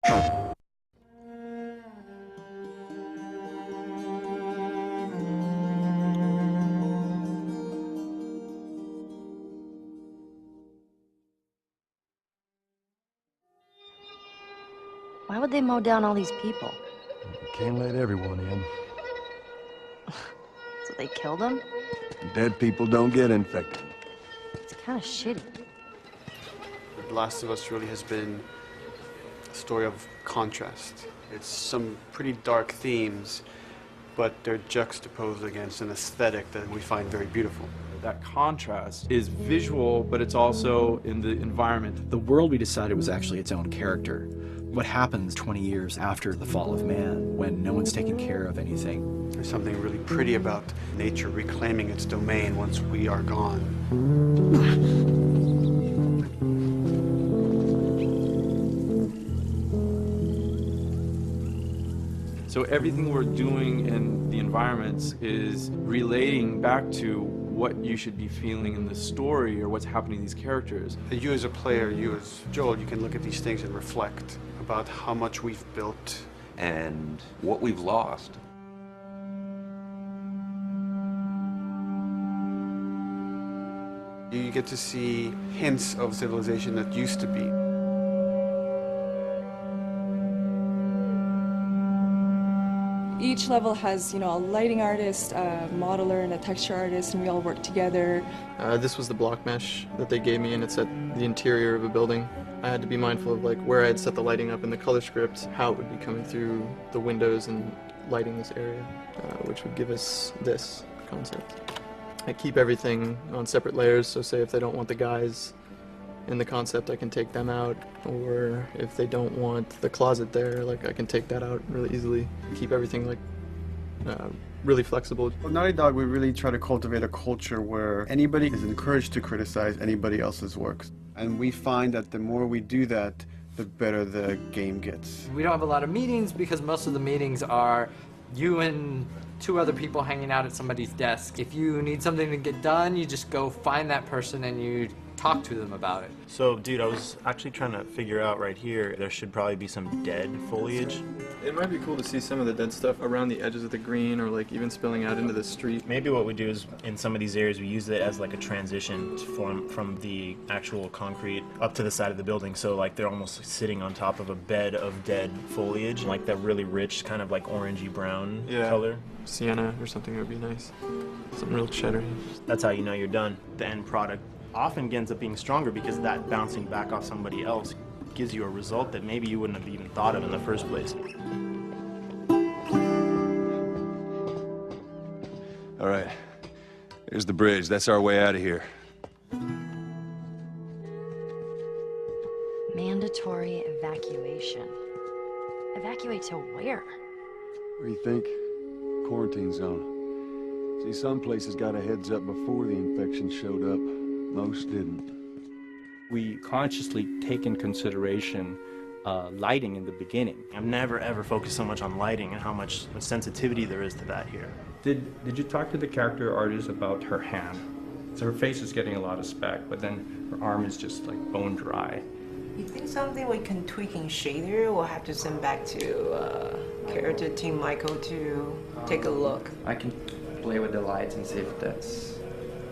Why would they mow down all these people? Can't let everyone in. So they killed them? Dead people don't get infected. It's kind of shitty. The Last of Us really has been a story of contrast. It's some pretty dark themes, but they're juxtaposed against an aesthetic that we find very beautiful. That contrast is visual, but it's also in the environment. The world we decided was actually its own character. What happens 20 years after the fall of man when no one's taking care of anything? There's something really pretty about nature reclaiming its domain once we are gone. So everything we're doing in the environments is relating back to what you should be feeling in the story or what's happening to these characters. You as a player, you as Joel, you can look at these things and reflect about how much we've built and what we've lost. You get to see hints of civilization that used to be. Each level has, a lighting artist, a modeler, and a texture artist, and we all work together. This was the block mesh that they gave me, and it's at the interior of a building. I had to be mindful of where I had set the lighting up in the color script, how it would be coming through the windows and lighting this area, which would give us this concept. I keep everything on separate layers, so say if they don't want the guys in the concept, I can take them out, or if they don't want the closet there, I can take that out really easily. Keep everything really flexible. With Naughty Dog, we really try to cultivate a culture where anybody is encouraged to criticize anybody else's works. And we find that the more we do that, the better the game gets. We don't have a lot of meetings because most of the meetings are you and two other people hanging out at somebody's desk. If you need something to get done, you just go find that person and you talk to them about it. So, dude, I was actually trying to figure out right here, there should probably be some dead foliage. It might be cool to see some of the dead stuff around the edges of the green, or even spilling out into the street. Maybe what we do is, in some of these areas, we use it as a transition from the actual concrete up to the side of the building. So they're almost sitting on top of a bed of dead foliage, that really rich kind of orangey brown color. Sienna or something would be nice. Some real cheddar. That's how you know you're done. The end product often ends up being stronger because that bouncing back off somebody else gives you a result that maybe you wouldn't have even thought of in the first place. All right, here's the bridge. That's our way out of here. Mandatory evacuation. Evacuate to where? What do you think? Quarantine zone. See, some places got a heads up before the infection showed up. Most didn't. We consciously take in consideration lighting in the beginning. I've never ever focused so much on lighting and how much sensitivity there is to that here. Did you talk to the character artist about her hand? So her face is getting a lot of speck, but then her arm is just bone dry. You think something we can tweak in shader? We'll have to send back to character team Michael to take a look. I can play with the lights and see if that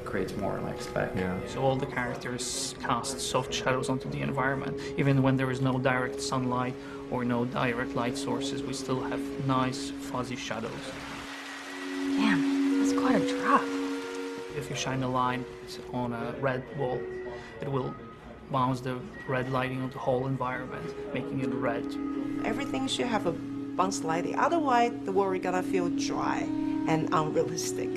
creates more speck. Yeah. So all the characters cast soft shadows onto the environment. Even when there is no direct sunlight or no direct light sources, we still have nice fuzzy shadows. Damn, that's quite a drop. If you shine a light on a red wall, it will bounce the red lighting of the whole environment, making it red. Everything should have a bounce lighting, otherwise the world is gonna feel dry and unrealistic.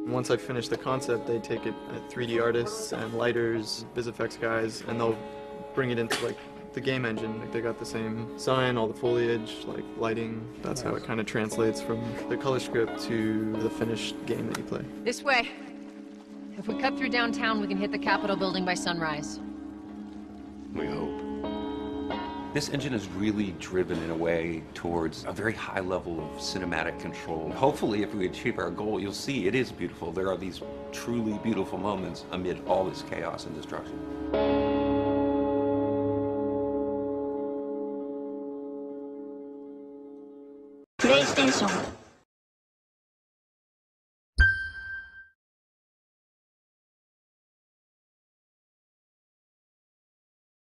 Once I finish the concept, they take it at 3D artists and lighters, VisFX guys, and they'll bring it into the game engine. They got the same sign, all the foliage, lighting. That's how it kind of translates from the color script to the finished game that you play. This way. If we cut through downtown, we can hit the Capitol building by sunrise. We hope. This engine is really driven in a way towards a very high level of cinematic control. Hopefully, if we achieve our goal, you'll see it is beautiful. There are these truly beautiful moments amid all this chaos and destruction. PlayStation